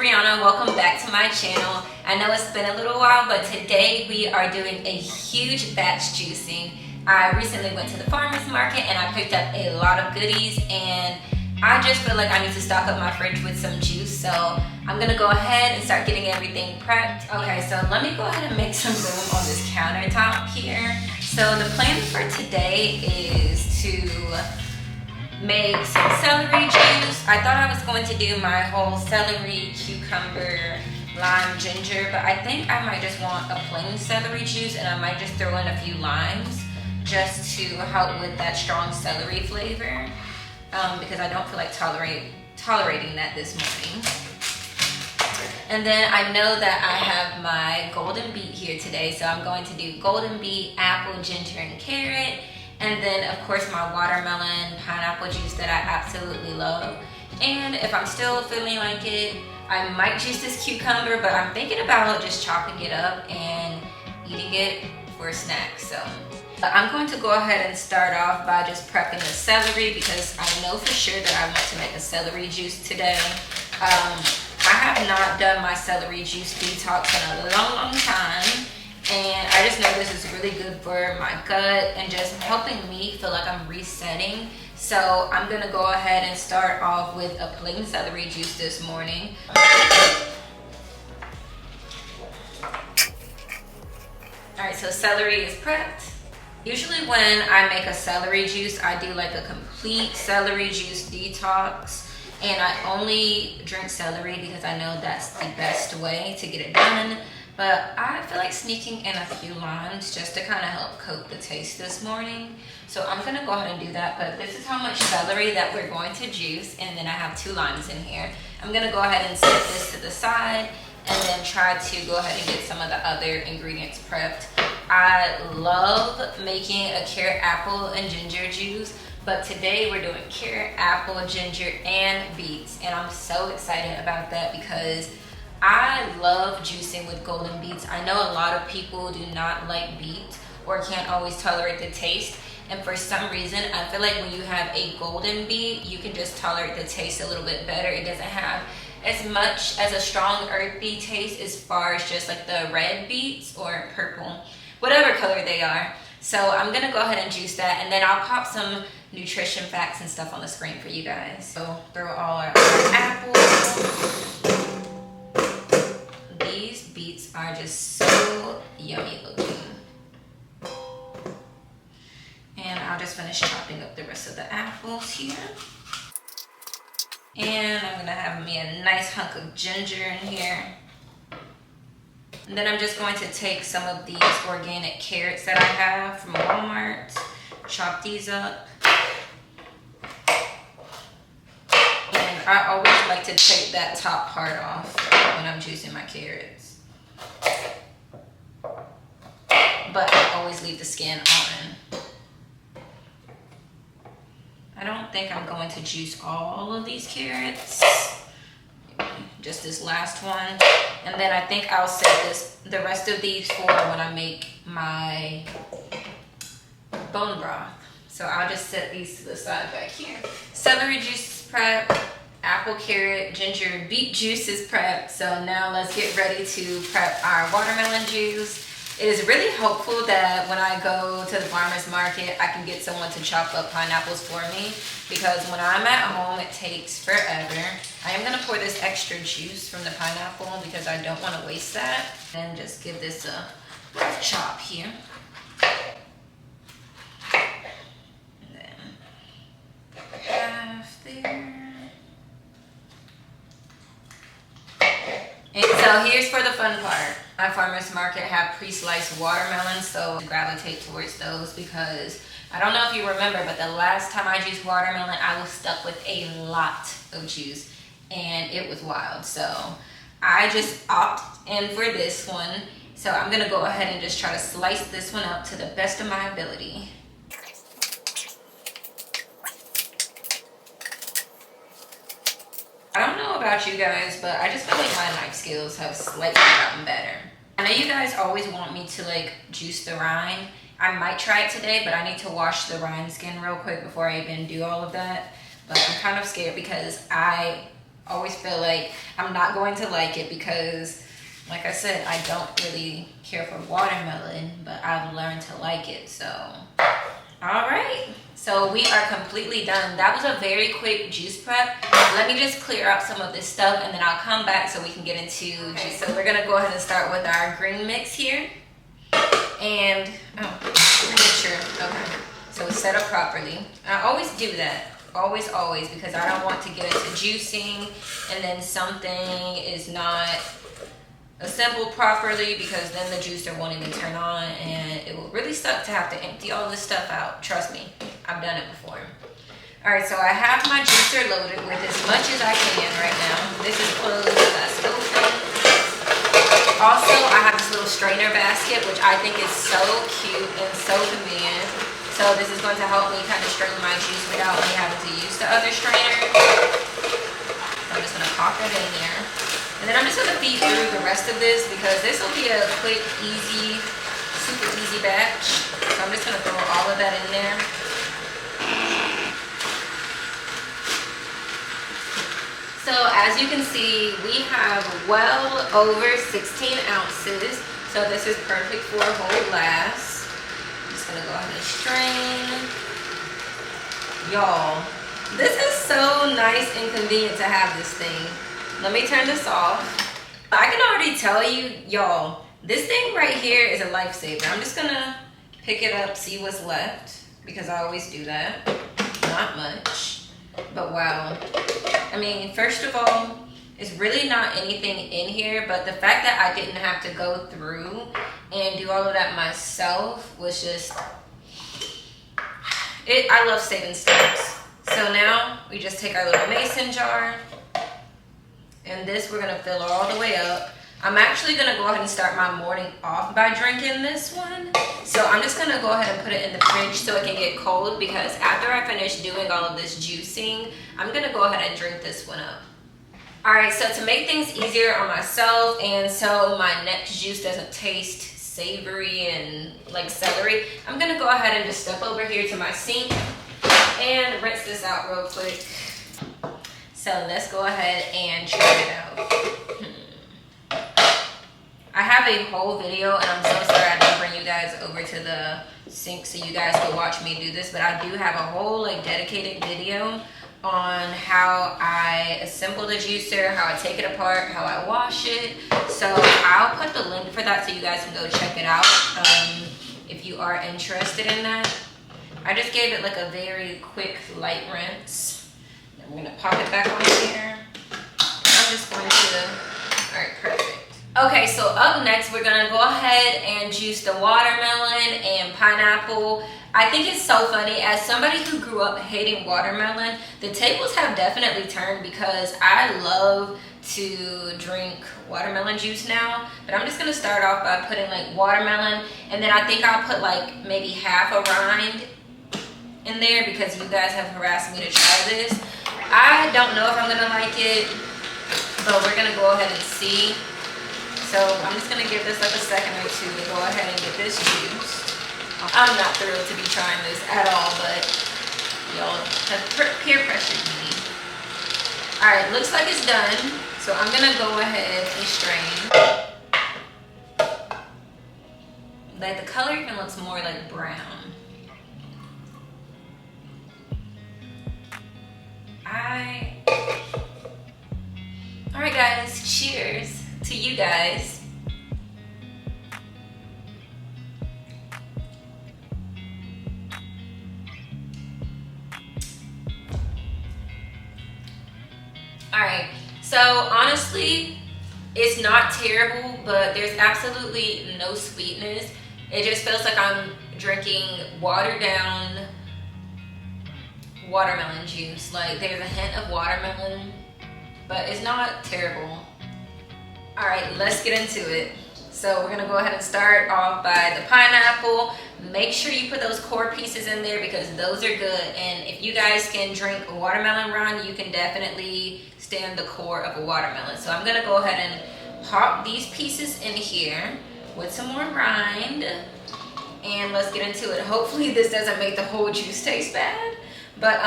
Brianna. Welcome back to my channel. I know it's been a little while, but today we are doing a huge batch juicing. I recently went to the farmer's market and I picked up a lot of goodies, and I just feel like I need to stock up my fridge with some juice. So I'm gonna go ahead and start getting everything prepped. Okay, so let me go ahead and make some room on this countertop here. So the plan for today is to make some celery juice. I thought I was going to do my whole celery, cucumber, lime, ginger, but I think I might just want a plain celery juice, and I might just throw in a few limes just to help with that strong celery flavor, because I don't feel like tolerating that this morning. And then I know that I have my golden beet here today, so I'm going to do golden beet, apple, ginger, and carrot. And then of course my watermelon, pineapple juice that I absolutely love. And if I'm still feeling like it, I might juice this cucumber, but I'm thinking about just chopping it up and eating it for a snack. So I'm going to go ahead and start off by just prepping the celery, because I know for sure that I want to make a celery juice today. I have not done my celery juice detox in a long time. And I just know this is really good for my gut and just helping me feel like I'm resetting. So I'm gonna go ahead and start off with a plain celery juice this morning. Alright, so celery is prepped. Usually when I make a celery juice, I do like a complete celery juice detox. And I only drink celery because I know that's the best way to get it done. But I feel like sneaking in a few limes just to kind of help coat the taste this morning. So I'm gonna go ahead and do that. But this is how much celery that we're going to juice. And then I have 2 limes in here. I'm gonna go ahead and set this to the side and then try to go ahead and get some of the other ingredients prepped. I love making a carrot, apple, and ginger juice. But today we're doing carrot, apple, ginger, and beets. And I'm so excited about that because I love juicing with golden beets. I know a lot of people do not like beet or can't always tolerate the taste. And for some reason, I feel like when you have a golden beet, you can just tolerate the taste a little bit better. It doesn't have as much as a strong earthy taste as far as just like the red beets or purple, whatever color they are. So I'm gonna go ahead and juice that, and then I'll pop some nutrition facts and stuff on the screen for you guys. So throw all our apples. These beets are just so yummy looking. And I'll just finish chopping up the rest of the apples here. And I'm gonna have me a nice hunk of ginger in here. And then I'm just going to take some of these organic carrots that I have from Walmart, chop these up. And I always like to take that top part off when I'm juicing my carrots. But I always leave the skin on. I don't think I'm going to juice all of these carrots. Just this last one. And then I think I'll save the rest of these for when I make my bone broth. So I'll just set these to the side back here. Celery juice is prepped. Apple, carrot, ginger, beet juice is prepped. So now let's get ready to prep our watermelon juice. It is really helpful that when I go to the farmer's market, I can get someone to chop up pineapples for me, because when I'm at home, it takes forever. I am gonna pour this extra juice from the pineapple because I don't wanna waste that. And just give this a rough chop here. And then half there. And so here's for the fun part. My farmer's market have pre-sliced watermelons, so I gravitate towards those because I don't know if you remember, but the last time I juiced watermelon, I was stuck with a lot of juice and it was wild. So I just opted in for this one. So I'm gonna go ahead and just try to slice this one up to the best of my ability. I don't know about you guys, but I just feel like my knife skills have slightly gotten better. I know you guys always want me to like juice the rind. I might try it today, but I need to wash the rind skin real quick before I even do all of that. But I'm kind of scared because I always feel like I'm not going to like it because, like I said, I don't really care for watermelon, but I've learned to like it. So, all right. So we are completely done. That was a very quick juice prep. Let me just clear out some of this stuff and then I'll come back so we can get into juice. So we're gonna go ahead and start with our green mix here. And, make sure, okay. So it's set up properly. I always do that, always, because I don't want to get into juicing and then something is not assembled properly because then the juicer won't even turn on and it will really suck to have to empty all this stuff out. Trust me, I've done it before. All right, so I have my juicer loaded with as much as I can right now. This is closed, that's open. Also, I have this little strainer basket, which I think is so cute and so convenient. So this is going to help me kind of strain my juice without me having to use the other strainer. So I'm just gonna pop it in there. And then I'm just gonna feed through the rest of this because this will be a quick, easy, super easy batch. So I'm just gonna throw all of that in there. So as you can see, we have well over 16 ounces. So this is perfect for a whole glass. I'm just gonna go ahead and strain. Y'all, this is so nice and convenient to have this thing. Let me turn this off. I can already tell you, y'all, this thing right here is a lifesaver. I'm just gonna pick it up, see what's left, because I always do that. Not much, but wow. I mean, first of all, it's really not anything in here, but the fact that I didn't have to go through and do all of that myself was just, I love saving steps. So now we just take our little mason jar and this we're gonna fill all the way up. I'm actually gonna go ahead and start my morning off by drinking this one. So I'm just gonna go ahead and put it in the fridge so it can get cold because after I finish doing all of this juicing, I'm gonna go ahead and drink this one up. All right, so to make things easier on myself and so my next juice doesn't taste savory and like celery, I'm gonna go ahead and just step over here to my sink and rinse this out real quick. So let's go ahead and try it out. I have a whole video and I'm so sorry I didn't bring you guys over to the sink so you guys could watch me do this, but I do have a whole like dedicated video on how I assemble the juicer, how I take it apart, how I wash it. So I'll put the link for that so you guys can go check it out if you are interested in that. I just gave it like a very quick light rinse. I'm gonna pop it back on here. I'm just going to, all right, perfect. Okay, so up next, we're gonna go ahead and juice the watermelon and pineapple. I think it's so funny, as somebody who grew up hating watermelon, the tables have definitely turned because I love to drink watermelon juice now. But I'm just gonna start off by putting like watermelon, and then I think I'll put like maybe half a rind in there because you guys have harassed me to try this. I don't know if I'm gonna like it, but we're gonna go ahead and see. So I'm just gonna give this like a second or two to go ahead and get this juice. I'm not thrilled to be trying this at all, but y'all have peer pressured me. All right, looks like it's done. So I'm gonna go ahead and strain. Like the color even looks more like brown. All right guys, cheers to you guys. All right, so honestly, it's not terrible, but there's absolutely no sweetness. It just feels like I'm drinking watered down watermelon juice. Like there's a hint of watermelon, but it's not terrible. All right, let's get into it. So we're gonna go ahead and start off by the pineapple. Make sure you put those core pieces in there because those are good. And if you guys can drink a watermelon rind, you can definitely stand the core of a watermelon. So I'm gonna go ahead and pop these pieces in here with some more rind. And let's get into it. Hopefully this doesn't make the whole juice taste bad. But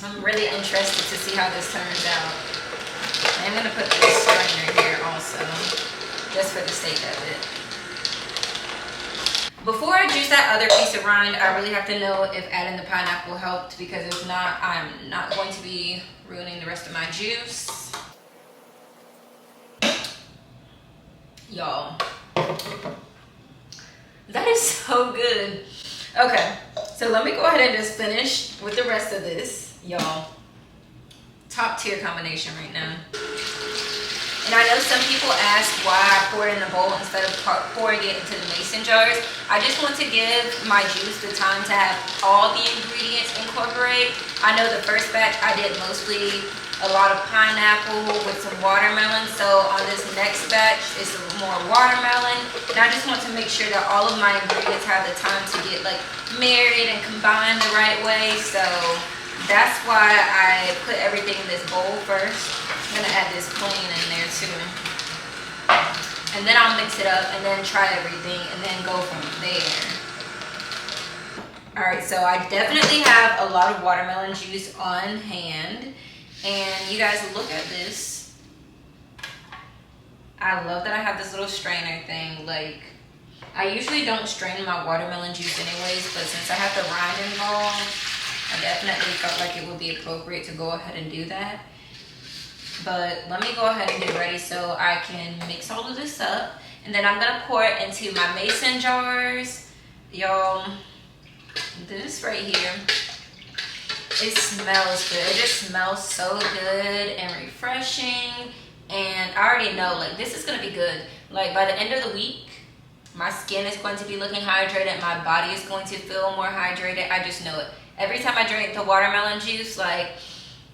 I'm really interested to see how this turns out. I'm gonna put this strainer here also, just for the sake of it. Before I juice that other piece of rind, I really have to know if adding the pineapple helped, because if not, I'm not going to be ruining the rest of my juice. Y'all, that is so good. Okay, so let me go ahead and just finish with the rest of this, y'all. Top tier combination right now. And I know some people ask why I pour it in the bowl instead of pouring it into the mason jars. I just want to give my juice the time to have all the ingredients incorporate. I know the first batch I did mostly a lot of pineapple with some watermelon. So on this next batch, it's more watermelon. And I just want to make sure that all of my ingredients have the time to get like married and combined the right way. So that's why I put everything in this bowl first. I'm gonna add this plain in there too. And then I'll mix it up and then try everything and then go from there. All right, so I definitely have a lot of watermelon juice on hand. And you guys, look at this. I love that I have this little strainer thing. Like, I usually don't strain my watermelon juice anyways, but since I have the rind involved, I definitely felt like it would be appropriate to go ahead and do that. But let me go ahead and get ready so I can mix all of this up. And then I'm gonna pour it into my mason jars. Y'all, this right here, it smells good. It just smells so good and refreshing. And I already know, like, this is gonna be good. Like, by the end of the week, my skin is going to be looking hydrated. My body is going to feel more hydrated. I just know it. Every time I drink the watermelon juice, like,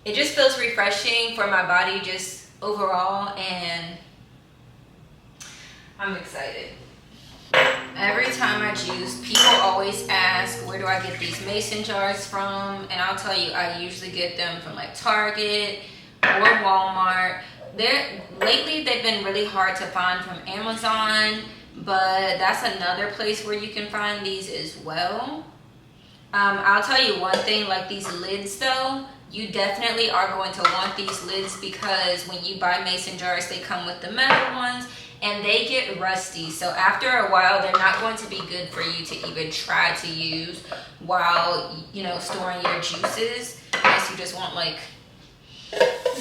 it just feels refreshing for my body just overall, and I'm excited. Every time I juice, people always ask, where do I get these mason jars from? And I'll tell you, I usually get them from like Target or Walmart. Lately, they've been really hard to find from Amazon, but that's another place where you can find these as well. I'll tell you one thing, like these lids though, you definitely are going to want these lids, because when you buy mason jars, they come with the metal ones and they get rusty. So after a while, they're not going to be good for you to even try to use while, you know, storing your juices, unless you just want like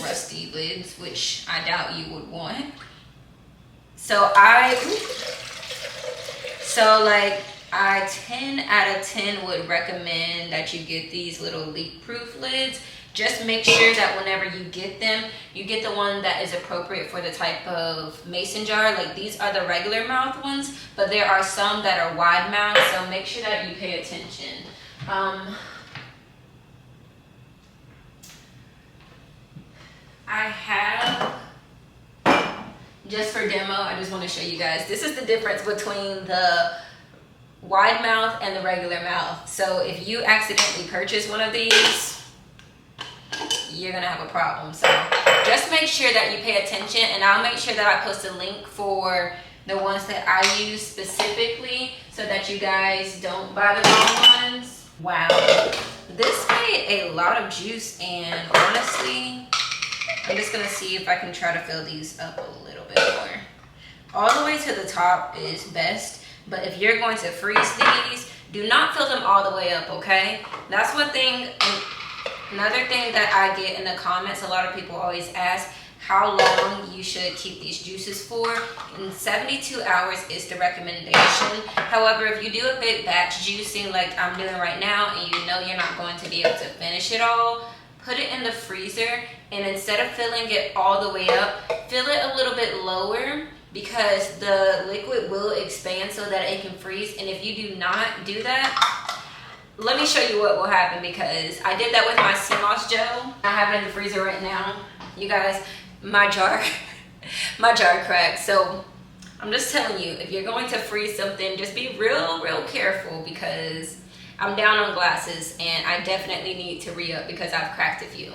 rusty lids, which I doubt you would want. So I 10 out of 10 would recommend that you get these little leak-proof lids. Just make sure that whenever you get them, you get the one that is appropriate for the type of mason jar. Like, these are the regular mouth ones, but there are some that are wide mouth, so make sure that you pay attention. I have, just for demo, I just want to show you guys, this is the difference between the wide mouth and the regular mouth. So if you accidentally purchase one of these, you're gonna have a problem. So just make sure that you pay attention, and I'll make sure that I post a link for the ones that I use specifically so that you guys don't buy the wrong ones. Wow, this made a lot of juice, and honestly, I'm just gonna see if I can try to fill these up a little bit more. All the way to the top is best, but if you're going to freeze these, do not fill them all the way up, okay? That's one thing. Another thing that I get in the comments, a lot of people always ask how long you should keep these juices for. And 72 hours is the recommendation. However, if you do a big batch juicing like I'm doing right now, and you know you're not going to be able to finish it all, put it in the freezer, and instead of filling it all the way up, fill it a little bit lower, because the liquid will expand so that it can freeze. And if you do not do that, let me show you what will happen, because I did that with my sea moss gel. I have it in the freezer right now. You guys, my jar cracked. So I'm just telling you, if you're going to freeze something, just be real careful, because I'm down on glasses and I definitely need to re-up because I've cracked a few.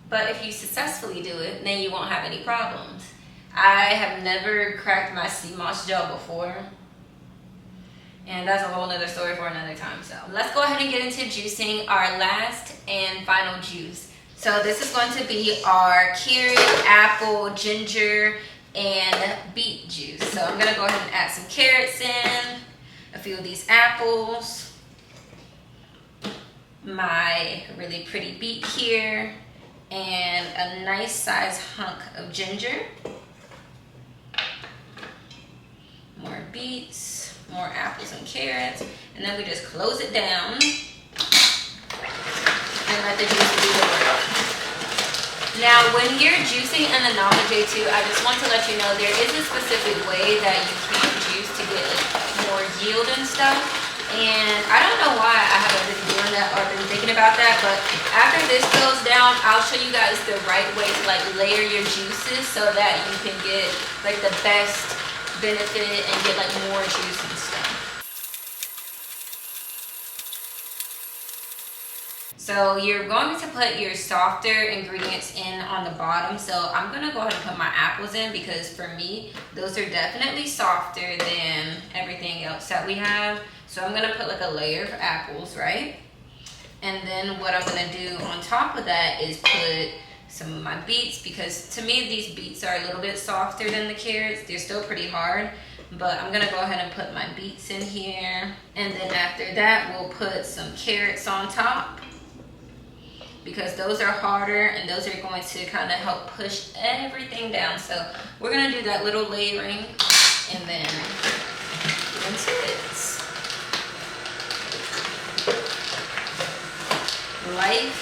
But if you successfully do it, then you won't have any problems. I have never cracked my sea moss gel before. And that's a whole nother story for another time. So let's go ahead and get into juicing our last and final juice. So this is going to be our carrot, apple, ginger, and beet juice. So I'm gonna go ahead and add some carrots in, a few of these apples, my really pretty beet here, and a nice size hunk of ginger. More beets, more apples and carrots, and then we just close it down and let the juice do the work. Now, when you're juicing in the normal J2, I just want to let you know there is a specific way that you can juice to get like more yield and stuff. And I don't know why I haven't been doing that or been thinking about that, but after this goes down, I'll show you guys the right way to like layer your juices so that you can get like the best benefit and get like more juice and stuff. So you're going to put your softer ingredients in on the bottom. So I'm gonna go ahead and put my apples in because for me, those are definitely softer than everything else that we have. So I'm gonna put like a layer of apples, right? And then what I'm gonna do on top of that is put some of my beets, because to me these beets are a little bit softer than the carrots. They're still pretty hard, but I'm gonna go ahead and put my beets in here. And then after that, we'll put some carrots on top, because those are harder and those are going to kind of help push everything down. So we're gonna do that little layering and then get into it. Life,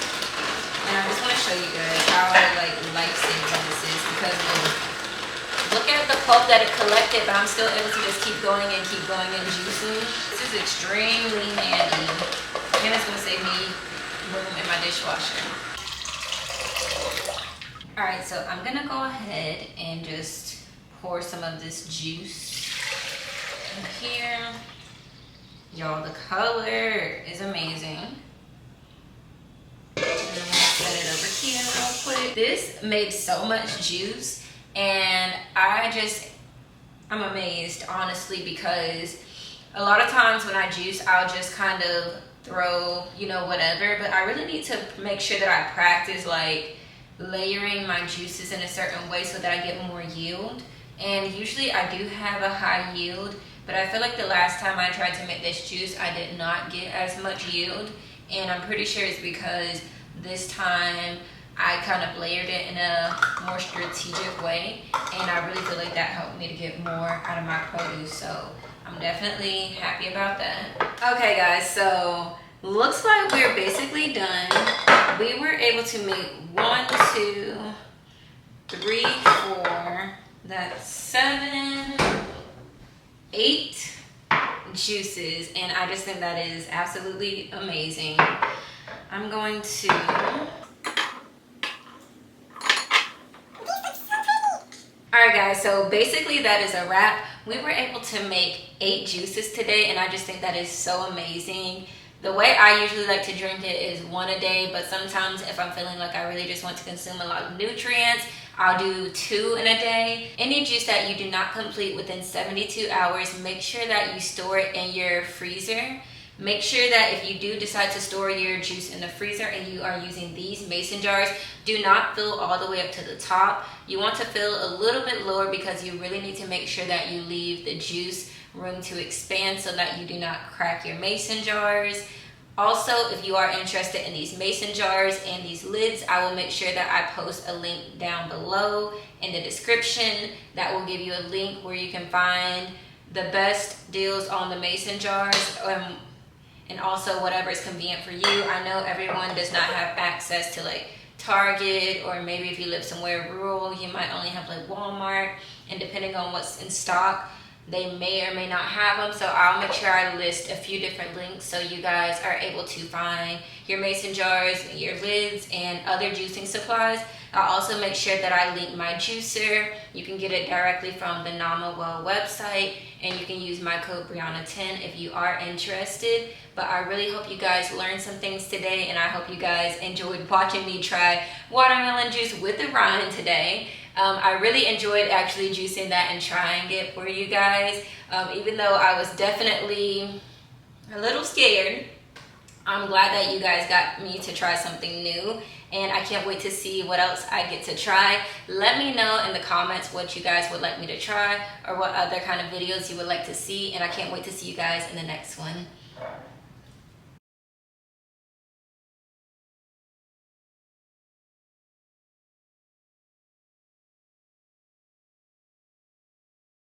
and I just want to show you guys how like life-saving this is, because look at the pulp that it collected, but I'm still able to just keep going and juicing. This is extremely handy, and it's going to save me room in my dishwasher. Alright, so I'm going to go ahead and just pour some of this juice in here. Y'all, the color is amazing. Set it over here real quick. This made so much juice, and I'm amazed, honestly, because a lot of times when I juice, I'll just kind of throw, you know, whatever, but I really need to make sure that I practice like layering my juices in a certain way so that I get more yield. And usually I do have a high yield, but I feel like the last time I tried to make this juice, I did not get as much yield. And I'm pretty sure it's because this time I kind of layered it in a more strategic way, and I really feel like that helped me to get more out of my produce. So I'm definitely happy about that. Okay guys, so looks like we're basically done. We were able to make 1, 2, 3, 4, that's 7, 8 juices, and I just think that is absolutely amazing. I'm going to Alright guys, so basically that is a wrap. We were able to make 8 juices today, and I just think that is so amazing. The way I usually like to drink it is 1 a day, but sometimes if I'm feeling like I really just want to consume a lot of nutrients, I'll do 2 in a day. Any juice that you do not complete within 72 hours, make sure that you store it in your freezer. Make sure that if you do decide to store your juice in the freezer and you are using these mason jars, do not fill all the way up to the top. You want to fill a little bit lower because you really need to make sure that you leave the juice room to expand so that you do not crack your mason jars. Also, if you are interested in these mason jars and these lids, I will make sure that I post a link down below in the description that will give you a link where you can find the best deals on the mason jars, and also whatever is convenient for you. I know everyone does not have access to like Target, or maybe if you live somewhere rural, you might only have like Walmart, and depending on what's in stock, they may or may not have them. So I'll make sure I list a few different links so you guys are able to find your mason jars, your lids, and other juicing supplies. I'll also make sure that I link my juicer. You can get it directly from the Nama Well website, and you can use my code Brianna10 if you are interested. But I really hope you guys learned some things today, and I hope you guys enjoyed watching me try watermelon juice with the rind today. I really enjoyed actually juicing that and trying it for you guys. Even though I was definitely a little scared, I'm glad that you guys got me to try something new, and I can't wait to see what else I get to try. Let me know in the comments what you guys would like me to try or what other kind of videos you would like to see, and I can't wait to see you guys in the next one.